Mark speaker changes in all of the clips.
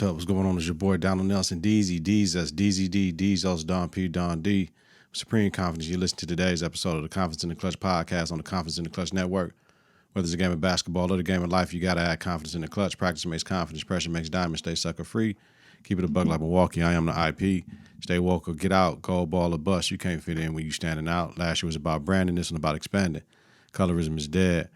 Speaker 1: up? What's going on? It's your boy Donald Nelson, Deezy, Deez, that's DZD, Deez, also Don P, Don D. Supreme Confidence. You listen to today's episode of the Confidence in the Clutch podcast on the Confidence in the Clutch network. Whether it's a game of basketball or the game of life, you got to add confidence in the clutch. Practice makes confidence. Pressure makes diamonds. Stay sucker free. Keep it a bug like Milwaukee. I am the IP. Stay woke or get out. Gold ball or bust. You can't fit in when you standing out. Last year was about branding. This one about expanding. Colorism is dead.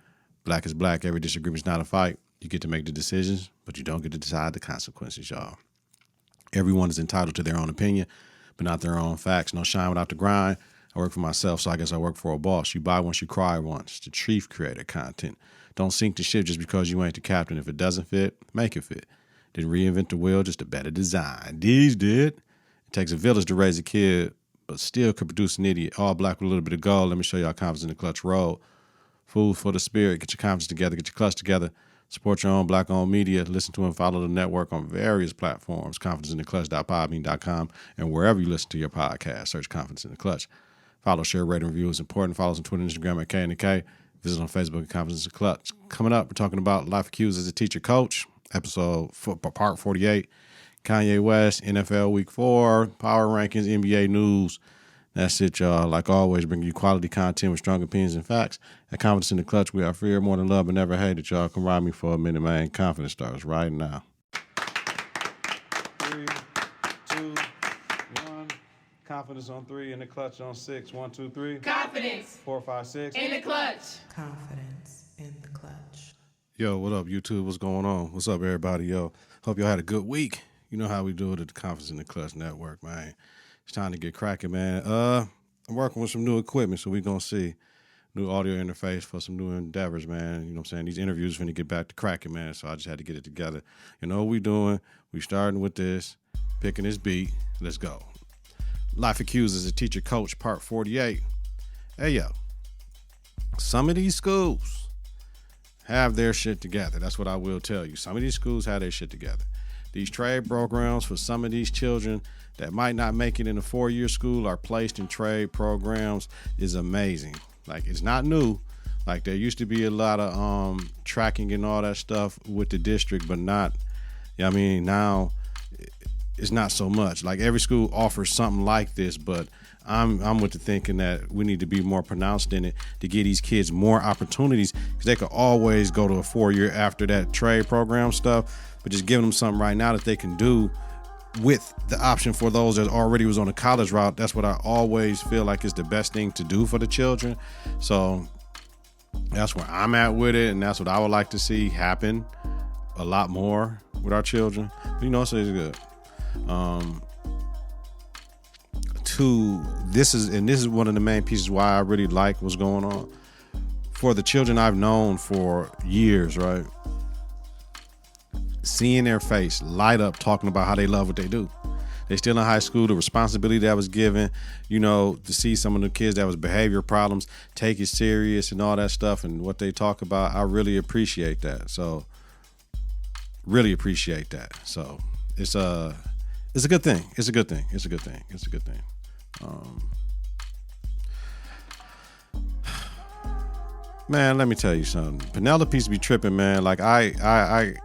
Speaker 1: Black is black. Every disagreement is not a fight. You get to make the decisions, but you don't get to decide the consequences, y'all. Everyone is entitled to their own opinion, but not their own facts. No shine without the grind. I work for myself, so I guess I work for a boss. You buy once, you cry once. The chief creator content. Don't sink the ship just because you ain't the captain. If it doesn't fit, make it fit. Didn't reinvent the wheel, just a better design. These did. It takes a village to raise a kid, but still could produce an idiot. All black with a little bit of gold. Let me show y'all confidence in the clutch roll. Food for the spirit. Get your confidence together. Get your clutch together. Support your own black-owned media. Listen to and follow the network on various platforms. ConfidenceInTheClutch.podbean.com and wherever you listen to your podcast. Search Confidence in the Clutch. Follow, share, rate, and review is important. Follow us on Twitter and Instagram at KITK. Visit on Facebook at Confidence in the Clutch. Coming up, we're talking about life accused as a teacher coach, episode part 48. Kanye West, NFL Week 4, Power Rankings, NBA News. That's it, y'all. Like always, bringing you quality content with strong opinions and facts. At Confidence in the Clutch, we are fear more than love, but never hated. Y'all come ride me for a minute, man. Confidence starts right now. 3, 2, 1. Confidence on 3, in the clutch on 6. 1, 2, 3.
Speaker 2: Confidence.
Speaker 1: 4, 5, 6.
Speaker 2: In the clutch.
Speaker 3: Confidence in the clutch.
Speaker 1: Yo, what up, YouTube? What's going on? What's up, everybody? Yo, hope y'all had a good week. You know how we do it at the Confidence in the Clutch network, man. It's time to get cracking, man. I'm working with some new equipment, so we're going to see new audio interface for some new endeavors, man. You know what I'm saying? These interviews are going to get back to cracking, man, so I just had to get it together. You know what we doing? We starting with this, picking this beat. Let's go. Life Accused as a Teacher Coach, part 48. Hey, yo. Some of these schools have their shit together. That's what I will tell you. Some of these schools have their shit together. These trade programs for some of these children that might not make it in a 4-year school are placed in trade programs is amazing. Like, it's not new. Like, there used to be a lot of tracking and all that stuff with the district, but not, I mean, now it's not so much. Like, every school offers something like this, but I'm with the thinking that we need to be more pronounced in it to give these kids more opportunities, because they could always go to a 4-year after that trade program stuff, but just giving them something right now that they can do with the option for those that already was on the college route. That's what I always feel like is the best thing to do for the children. So that's where I'm at with it, and that's what I would like to see happen a lot more with our children. But, you know, so it's good. This is one of the main pieces why I really like what's going on. For the children I've known for years, right? Seeing their face light up talking about how they love what they do. They still in high school, the responsibility that was given, you know, to see some of the kids that was behavior problems, take it serious and all that stuff and what they talk about. I really appreciate that. So really appreciate that. So it's a good thing. It's a good thing. It's a good thing. It's a good thing. Man, let me tell you something. Penelope's be tripping, man. Like I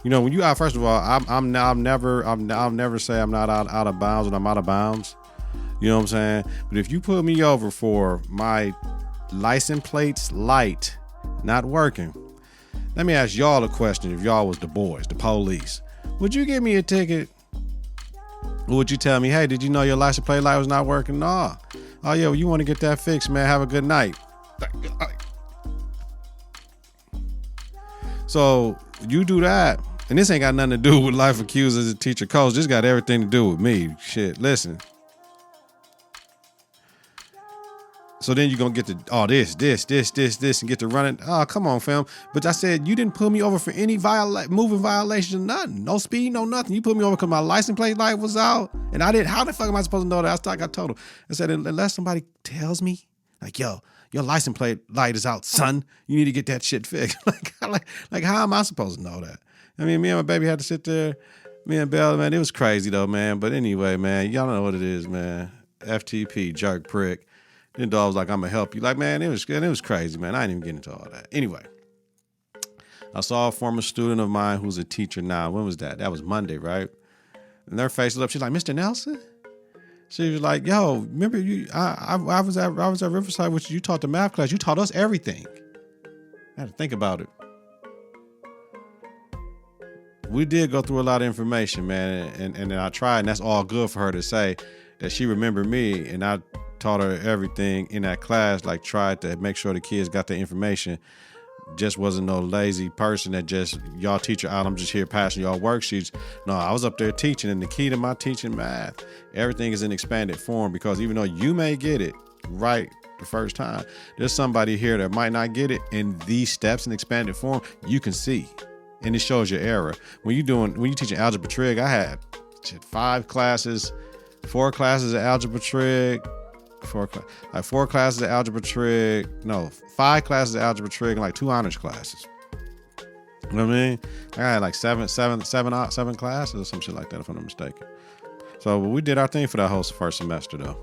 Speaker 1: you know, when you out, first of all, I'll never say I'm not out of bounds when I'm out of bounds. You know what I'm saying? But if you put me over for my license plates light not working, let me ask y'all a question. If y'all was the boys, the police, would you give me a ticket? Or would you tell me, hey, did you know your license plate light was not working? Nah. Oh yeah, well, you want to get that fixed, man. Have a good night. So you do that. And this ain't got nothing to do with life accused as a teacher coach. This got everything to do with me. Shit, listen. So then you're going to get to, this, and get to running. Oh, come on, fam. But I said, you didn't pull me over for any moving violation or nothing. No speed, no nothing. You put me over because my license plate light was out. And I didn't, how the fuck am I supposed to know that? I told him. I said, unless somebody tells me, like, yo, your license plate light is out, son. You need to get that shit fixed. like, how am I supposed to know that? I mean, me and my baby had to sit there. Me and Bella, man, it was crazy though, man. But anyway, man, y'all know what it is, man. FTP, jerk prick. Then dog was like, I'm gonna help you. Like, man, it was crazy, man. I ain't even getting into all that. Anyway, I saw a former student of mine who's a teacher now. When was that? That was Monday, right? And their face lit up. She's like, Mr. Nelson? She was like, yo, remember you? I was at Riverside with you. You taught the math class. You taught us everything. I had to think about it. We did go through a lot of information, man, and I tried, and that's all good for her to say that she remembered me, and I taught her everything in that class, like tried to make sure the kids got the information. Just wasn't no lazy person that just, y'all teacher out, I'm just here passing y'all worksheets. No, I was up there teaching, and the key to my teaching math, everything is in expanded form, because even though you may get it right the first time, there's somebody here that might not get it, and these steps in expanded form, you can see. And it shows your error. When you teaching algebra trig, I had 4 classes of algebra trig, 4 classes of algebra trig, 5 classes of algebra trig, and like 2 honors classes. You know what I mean? I had like seven classes or some shit like that, if I'm not mistaken. So we did our thing for that whole first semester though.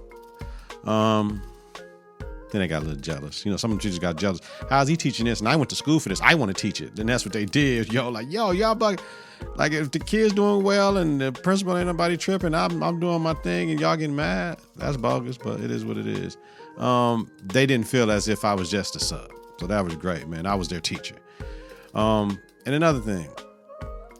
Speaker 1: Then they got a little jealous. Some of the teachers got jealous. How's he teaching this? And I went to school for this. I want to teach it. Then that's what they did. Y'all like if the kid's doing well and the principal ain't nobody tripping, I'm doing my thing and y'all getting mad. That's bogus, but it is what it is. They didn't feel as if I was just a sub. So that was great, man. I was their teacher. And another thing,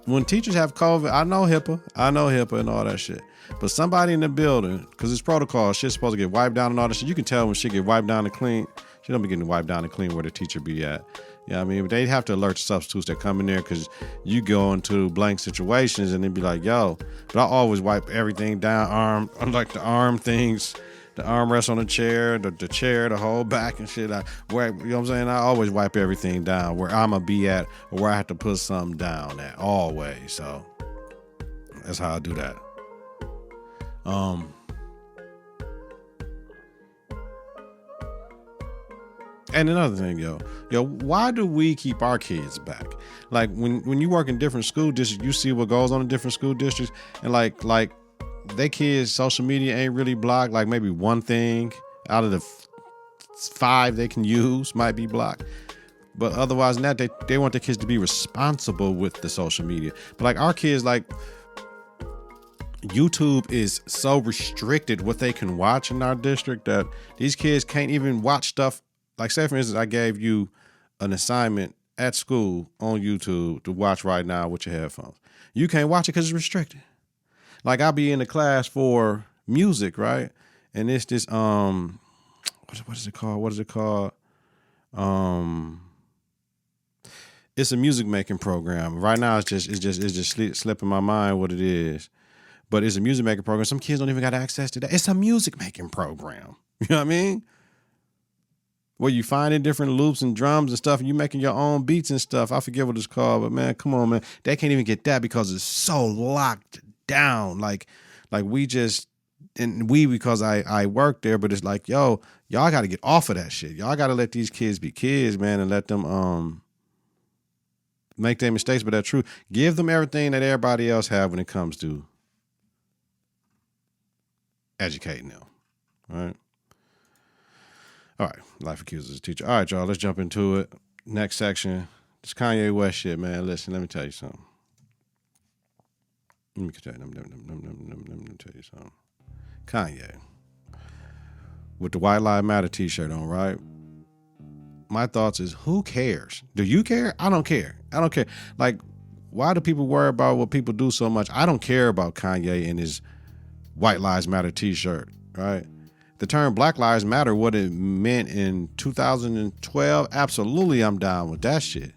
Speaker 1: when teachers have COVID, I know HIPAA and all that shit. But somebody in the building, because it's protocol, shit's supposed to get wiped down and all that shit. You can tell when shit get wiped down and clean. She don't be getting wiped down and clean where the teacher be at. Yeah, I mean, but they have to alert the substitutes that come in there, because you go into blank situations and they be like, yo. But I always wipe everything down, like the arm things, the armrest on the chair, the chair, the whole back and shit. You know what I'm saying? I always wipe everything down where I'm going to be at or where I have to put something down at, always. So that's how I do that. And another thing, yo, why do we keep our kids back? Like when you work in different school districts, you see what goes on in different school districts, and like they kids' social media ain't really blocked. Like maybe one thing out of the 5 they can use might be blocked. But otherwise than that, they want their kids to be responsible with the social media. But like our kids, like YouTube is so restricted what they can watch in our district that these kids can't even watch stuff. Like say for instance, I gave you an assignment at school on YouTube to watch right now with your headphones. You can't watch it because it's restricted. Like I'll be in the class for music, right? And it's this what is it called? It's a music making program. Right now it's just slipping my mind what it is. But it's a music making program. Some kids don't even got access to that. It's a music making program. You know what I mean? Where you finding different loops and drums and stuff, and you making your own beats and stuff. I forget what it's called, but man, come on, man. They can't even get that because it's so locked down. Like we just, because I work there, but it's like, yo, y'all got to get off of that shit. Y'all got to let these kids be kids, man, and let them make their mistakes, but that's true. Give them everything that everybody else have when it comes to educating them. All right. Life accuses a teacher. All right, y'all, let's jump into it. Next section. This Kanye West shit, man. Listen, let me tell you something. Let me tell you something. Kanye. With the White Lives Matter t-shirt on, right? My thoughts is, who cares? Do you care? I don't care. Like, why do people worry about what people do so much? I don't care about Kanye and his White Lives Matter t-shirt, right? The term Black Lives Matter, what it meant in 2012, absolutely I'm down with that shit.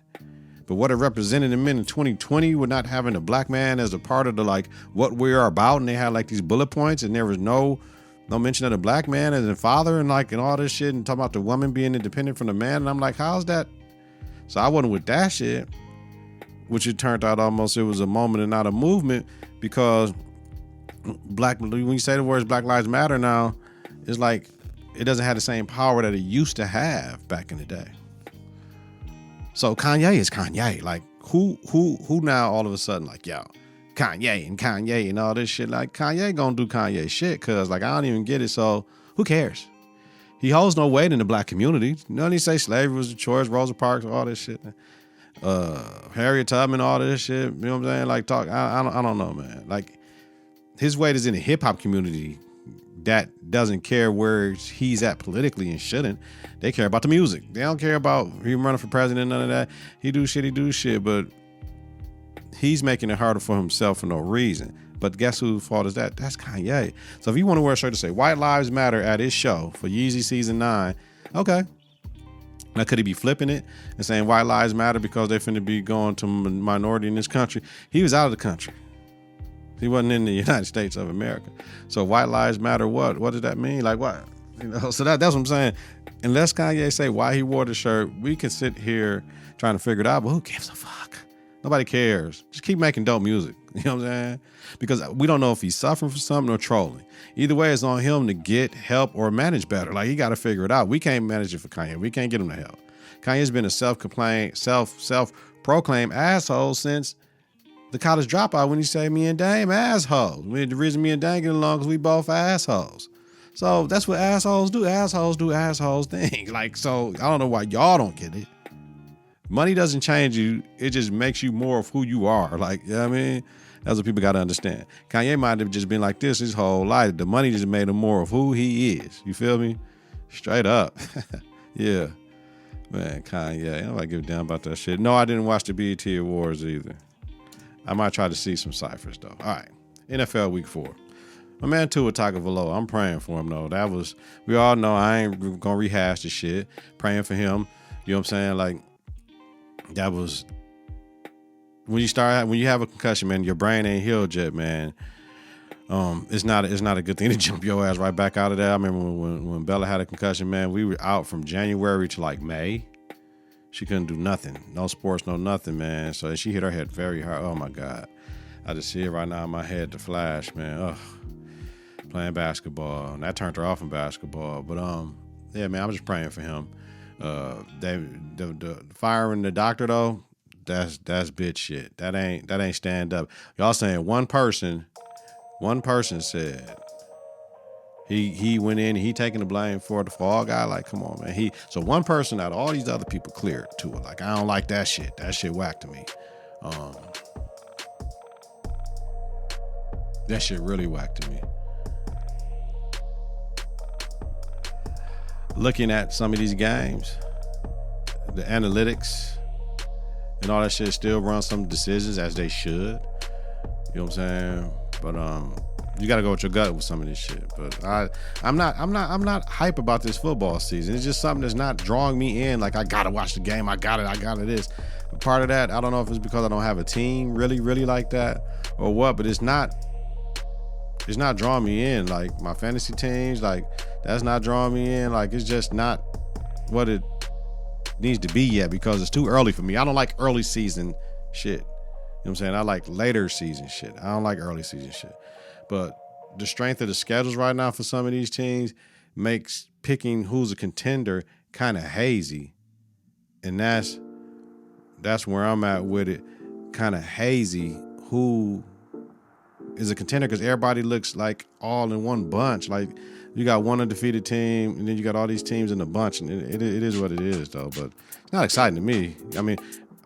Speaker 1: But what it represented in 2020 with not having a black man as a part of the like what we are about, and they had like these bullet points, and there was no mention of the black man as a father and like and all this shit, and talking about the woman being independent from the man, and I'm like, how's that? So I wasn't with that shit, which it turned out almost it was a moment and not a movement, because when you say the words Black Lives Matter now, it's like it doesn't have the same power that it used to have back in the day. So Kanye is Kanye. Like who now all of a sudden like, yo, Kanye and all this shit. Like Kanye gonna do Kanye shit, cause like I don't even get it. So who cares? He holds no weight in the black community. None of these say slavery was a choice, Rosa Parks, all this shit. Harriet Tubman, all this shit. You know what I'm saying? Like talk. I don't know, man. Like his weight is in the hip hop community that doesn't care where he's at politically and shouldn't. They care about the music. They don't care about him running for president, none of that. He do shit, but he's making it harder for himself for no reason. But guess whose fault is that? That's Kanye. So if you want to wear a shirt to say White Lives Matter at his show for Yeezy Season 9, okay. Now, could he be flipping it and saying White Lives Matter because they're finna be going to minority in this country? He was out of the country. He wasn't in the United States of America. So White Lives Matter what? What does that mean? Like what? You know, so that's what I'm saying. Unless Kanye say why he wore the shirt, we can sit here trying to figure it out, but who gives a fuck? Nobody cares. Just keep making dope music. You know what I'm saying? Because we don't know if he's suffering from something or trolling. Either way, it's on him to get help or manage better. Like, he got to figure it out. We can't manage it for Kanye. We can't get him to help. Kanye's been a self-proclaimed asshole since the college dropout when he said me and Dame assholes. The reason me and Dame get along because we both assholes. So that's what assholes do. Assholes do assholes things. Like, so I don't know why y'all don't get it. Money doesn't change you. It just makes you more of who you are. Like, you know what I mean? That's what people got to understand. Kanye might have just been like this his whole life. The money just made him more of who he is. You feel me? Straight up. Yeah. Man, Kanye. Nobody give a damn about that shit. No, I didn't watch the BET Awards either. I might try to see some ciphers, though. All right. NFL Week 4. My man Tua Tagovailoa. I'm praying for him, though. That was, we all know I ain't going to rehash the shit. Praying for him. You know what I'm saying? Like, that was, when you have a concussion, man, your brain ain't healed yet, man. It's not a good thing to jump your ass right back out of that. I remember when Bella had a concussion, man, we were out from January to like May. She couldn't do nothing. No sports, no nothing, man. So she hit her head very hard. Oh my God. I just see it right now in my head, the flash, man. Ugh. Playing basketball. And that turned her off from basketball. But yeah, man, I'm just praying for him. The firing the doctor though, that's bitch shit. That ain't stand up. Y'all saying one person said he went in and he taking the blame for the fall guy. Like, come on, man. So one person out of all these other people cleared to it. Like, I don't like that shit. That shit whack to me. That shit really whack to me. Looking at some of these games, the analytics and all that shit still run some decisions as they should. You know what I'm saying? But you got to go with your gut with some of this shit. But I'm not hype about this football season. It's just something that's not drawing me in. Like, I gotta watch the game. I got it. This. Part of that, I don't know if it's because I don't have a team really like that or what. But it's not drawing me in. Like, my fantasy teams, like, that's not drawing me in. Like, it's just not what it needs to be yet because it's too early for me. I don't like early season shit. You know what I'm saying? I like later season shit. I don't like early season shit. But the strength of the schedules right now for some of these teams makes picking who's a contender kind of hazy. And that's where I'm at with it. Kind of hazy. Who is a contender, because everybody looks like all in one bunch. Like, you got one undefeated team, and then you got all these teams in a bunch, and it is what it is, though. But it's not exciting to me. I mean,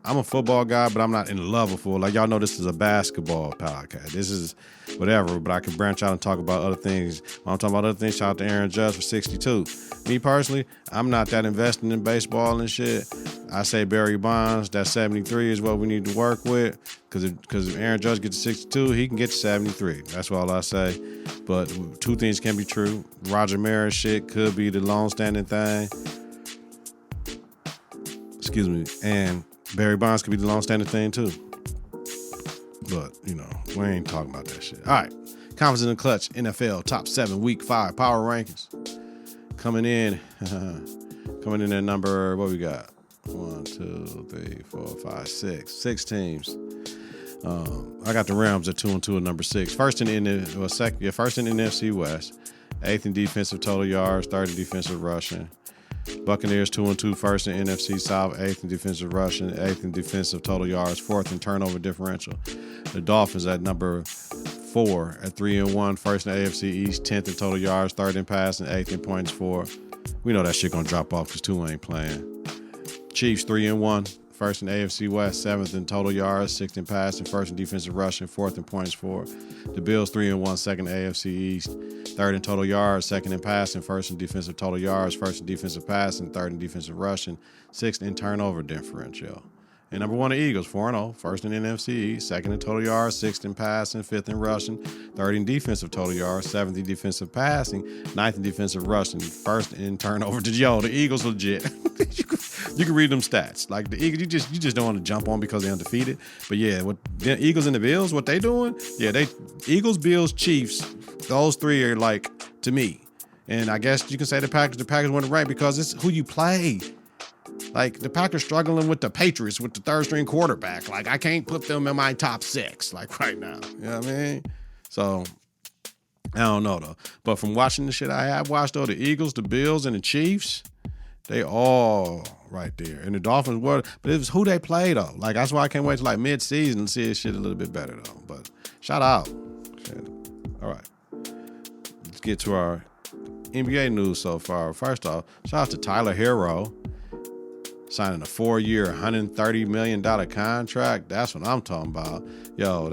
Speaker 1: I'm a football guy, but I'm not in love with football. Like, y'all know, this is a basketball podcast. This is whatever, but I can branch out and talk about other things. When I'm talking about other things, shout out to Aaron Judge for 62. Me personally, I'm not that invested in baseball and shit. I say Barry Bonds, that 73 is what we need to work with, because if Aaron Judge gets to 62, he can get to 73. That's all I say. But two things can be true. Roger Maris shit could be the long-standing thing. Excuse me. And Barry Bonds could be the long-standing thing too. But, you know, we ain't talking about that shit. All right. Confidence in the Klutch NFL Top 7 Week 5 Power Rankings. Coming in at number, what we got? 1, 2, 3, 4, 5, 6. 6 teams. I got the Rams at 2-2 at number 6. First in the NFC West. 8th in defensive total yards, 3rd in defensive rushing. Buccaneers 2-2, first in NFC South, 8th in defensive rushing, 8th in defensive total yards, 4th in turnover differential. The Dolphins at number 4 at 3-1, first in AFC East, 10th in total yards, 3rd in passing, 8th in points for. We know that shit gonna drop off because Tua ain't playing. Chiefs 3-1, first in AFC West, 7th in total yards, 6th in passing, 1st in defensive rushing, 4th in points for. The Bills 3-1, 2nd in AFC East, 3rd in total yards, 2nd in passing, 1st in defensive total yards, 1st in defensive passing, 3rd in defensive rushing, 6th in turnover differential. And number 1, the Eagles, 4-0, 1st in NFC East, 2nd in total yards, 6th in passing, 5th in rushing, 3rd in defensive total yards, 7th in defensive passing, 9th in defensive rushing, 1st in turnover. Yo, the Eagles legit. You can read them stats. Like the Eagles, you just don't want to jump on because they're undefeated. But yeah, what the Eagles and the Bills, what they doing? Yeah, Eagles, Bills, Chiefs, those three are like, to me. And I guess you can say the Packers went right because it's who you play. Like, the Packers struggling with the Patriots with the third-string quarterback. Like, I can't put them in my top 6, like, right now. You know what I mean? So, I don't know, though. But from watching the shit I have watched, though, the Eagles, the Bills, and the Chiefs, they all right there. And the Dolphins were, but it was who they play, though. Like, that's why I can't wait till, like, mid-season to see this shit a little bit better, though. But shout out. Shit. All right. Let's get to our NBA news so far. First off, shout out to Tyler Herro. Signing a 4-year, $130 million contract. That's what I'm talking about. Yo,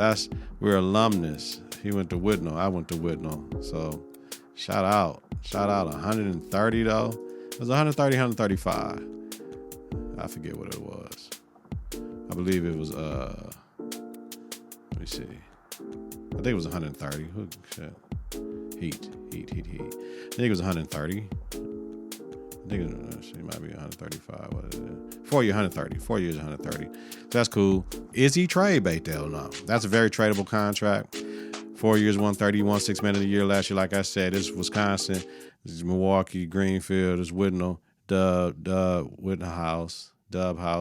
Speaker 1: we're alumnus. He went to Whitnall. I went to Whitnall. So shout out. 130 though. It was 130, 135. I forget what it was. I believe it was let me see. I think it was 130. Shit. Heat. I think it was 130. I think it might be 135. What is it? 4 years, 130. 4 years, 130. So that's cool. Is he trade bait though? No. That's a very tradable contract. 4 years, 130. He won 6 Man of the Year last year. Like I said, this is Wisconsin. This is Milwaukee, Greenfield. This is Whitnall, Whitnall House,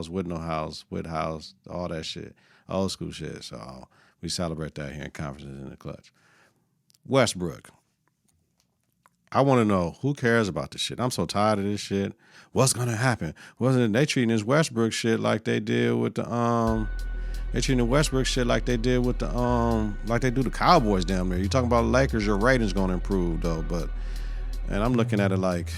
Speaker 1: Whit House, all that shit. Old school shit. So we celebrate that here in Confidence in the Clutch. Westbrook. I want to know who cares about this shit. I'm so tired of this shit. What's gonna happen? They treating this Westbrook shit like they did with the They treating the Westbrook shit like they did with the like they do the Cowboys down there. You talking about Lakers? Your ratings gonna improve though, and I'm looking at it like,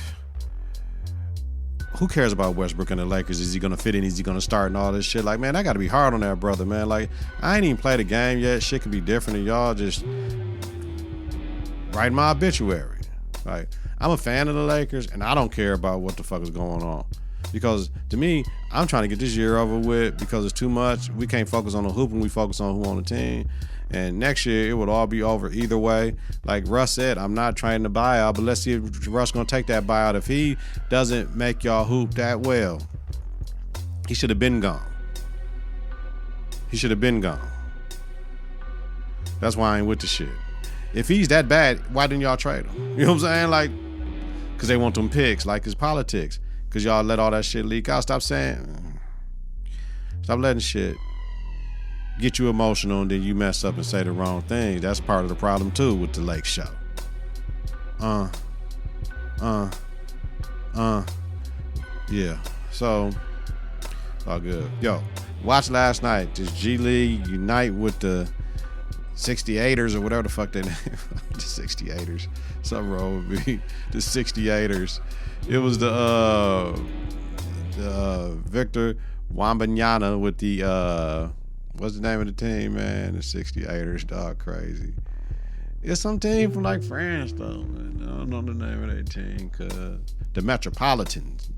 Speaker 1: who cares about Westbrook and the Lakers? Is he gonna fit in? Is he gonna start and all this shit? Like, man, I gotta be hard on that brother, man. Like, I ain't even played the game yet. Shit could be different, and y'all just writing my obituary. Like, I'm a fan of the Lakers, and I don't care about what the fuck is going on. Because, to me, I'm trying to get this year over with because it's too much. We can't focus on the hooping. We focus on who on the team. And next year, it would all be over either way. Like Russ said, I'm not trying to buy out, but let's see if Russ going to take that buyout. If he doesn't make y'all hoop that well, he should have been gone. That's why I ain't with the shit. If he's that bad, why didn't y'all trade him? You know what I'm saying? Like, because they want them picks, like it's politics. Because y'all let all that shit leak out. Stop letting shit get you emotional and then you mess up and say the wrong thing. That's part of the problem too with the Lake Show. Yeah. So, all good. Yo, watch last night. This G League unite with the 68ers or whatever the fuck they name. The 68ers. Something wrong with me. The 68ers. It was the Victor Wembanyama with the what's the name of the team, man? The 68ers, dog, crazy. It's some team from like France though, man. I don't know the name of that team, cause the Metropolitans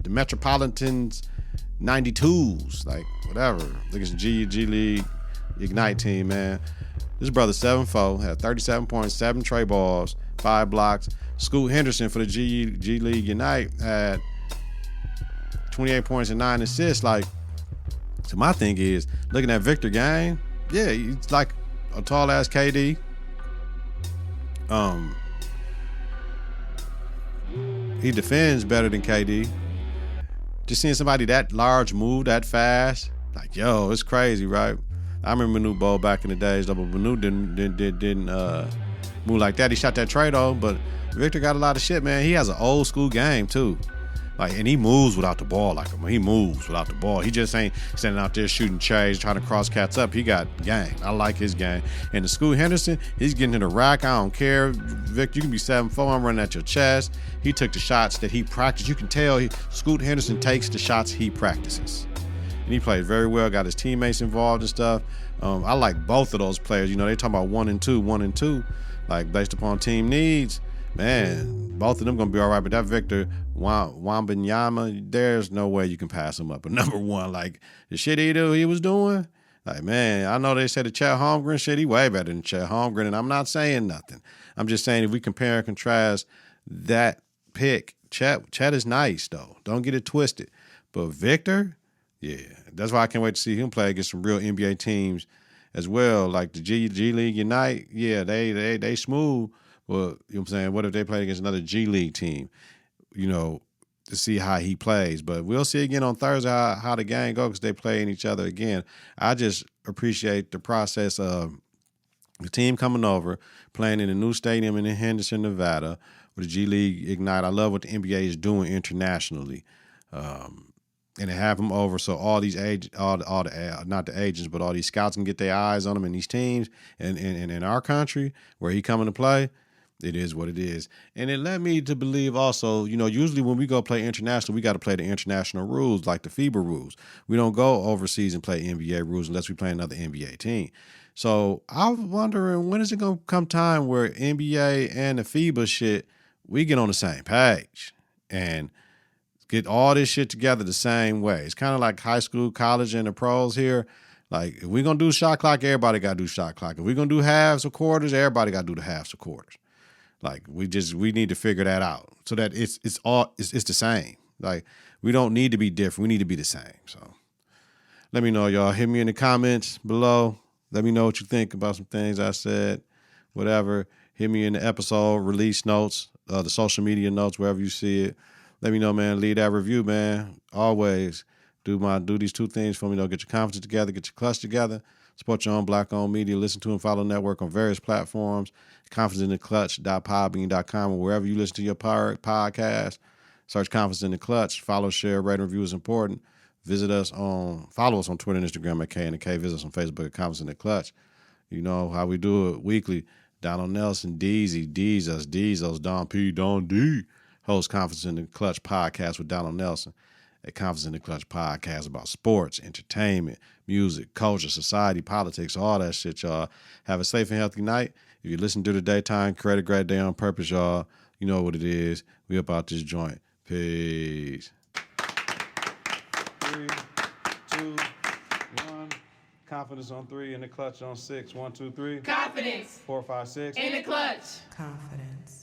Speaker 1: 92s, like whatever. Look, it's G League Ignite team, man. This brother 7'4", had 37 points, 7 tray balls, 5 blocks. Scoot Henderson for the G League Unite had 28 points and 9 assists. Like, so my thing is, looking at Victor game, yeah, he's like a tall ass KD. He defends better than KD. Just seeing somebody that large move that fast, like, yo, it's crazy, right? I remember Manu Bowl back in the days, though, but Manu didn't move like that. He shot that trade though, but Victor got a lot of shit, man. He has an old school game too. Like, and he moves without the ball like him. He moves without the ball. He just ain't standing out there shooting chains, trying to cross cats up. He got game. I like his game. And the Scoot Henderson, he's getting to the rack. I don't care. Vic, you can be 7'4". I'm running at your chest. He took the shots that he practiced. You can tell Scoot Henderson takes the shots he practices. and he played very well, got his teammates involved and stuff. I like both of those players. You know, they talking about 1 and 2, like based upon team needs. Man, both of them gonna be all right. But that Victor Wembanyama, there's no way you can pass him up. But number one, like the shit he was doing, like, man, I know they said the Chet Holmgren shit, he way better than Chet Holmgren, and I'm not saying nothing. I'm just saying if we compare and contrast that pick, Chet is nice though. Don't get it twisted. But Victor, yeah, that's why I can't wait to see him play against some real NBA teams as well, like the G League Unite. Yeah, they smooth. Well, you know what I'm saying? What if they played against another G League team? You know, to see how he plays. But we'll see again on Thursday how the game goes because they playing each other again. I just appreciate the process of the team coming over, playing in a new stadium in Henderson, Nevada, with the G League Ignite. I love what the NBA is doing internationally. And they have them over so all these not the agents, but all these scouts can get their eyes on them in these teams. And in our country, where he coming to play, it is what it is. And it led me to believe also, you know, usually when we go play international, we got to play the international rules, like the FIBA rules. We don't go overseas and play NBA rules unless we play another NBA team. So I was wondering, when is it going to come time where NBA and the FIBA shit, we get on the same page and get all this shit together the same way? It's kind of like high school, college, and the pros here. Like, if we're going to do shot clock, everybody got to do shot clock. If we're going to do halves or quarters, everybody got to do the halves or quarters. Like, we need to figure that out so that it's the same. Like, we don't need to be different. We need to be the same. So let me know, y'all. Hit me in the comments below. Let me know what you think about some things I said, whatever. Hit me in the episode release notes, the social media notes, wherever you see it. Let me know, man. Leave that review, man. Always do these two things for me. Get your confidence together, get your clutch together. Support your own black-owned media. Listen to and follow the network on various platforms. ConfidenceInTheClutch.podbean.com or wherever you listen to your podcast. Search Confidence in the Clutch. Follow, share, rate, and review is important. Follow us on Twitter and Instagram at KITK. Visit us on Facebook at Confidence in the Clutch. You know how we do it weekly. Donald Nelson, Deezy, Deezos, Don P, Don D. Host Confidence in the Clutch podcast with Donald Nelson. A Confidence in the Clutch podcast about sports, entertainment, music, culture, society, politics, all that shit, y'all. Have a safe and healthy night. If you listen to the daytime, create a great day on purpose, y'all. You know what it is. We about this joint. Peace. 3, 2, 1. Confidence on 3 and the clutch on 6. 1, 2, 3.
Speaker 2: Confidence.
Speaker 1: 4, 5, 6.
Speaker 2: In the clutch.
Speaker 3: Confidence.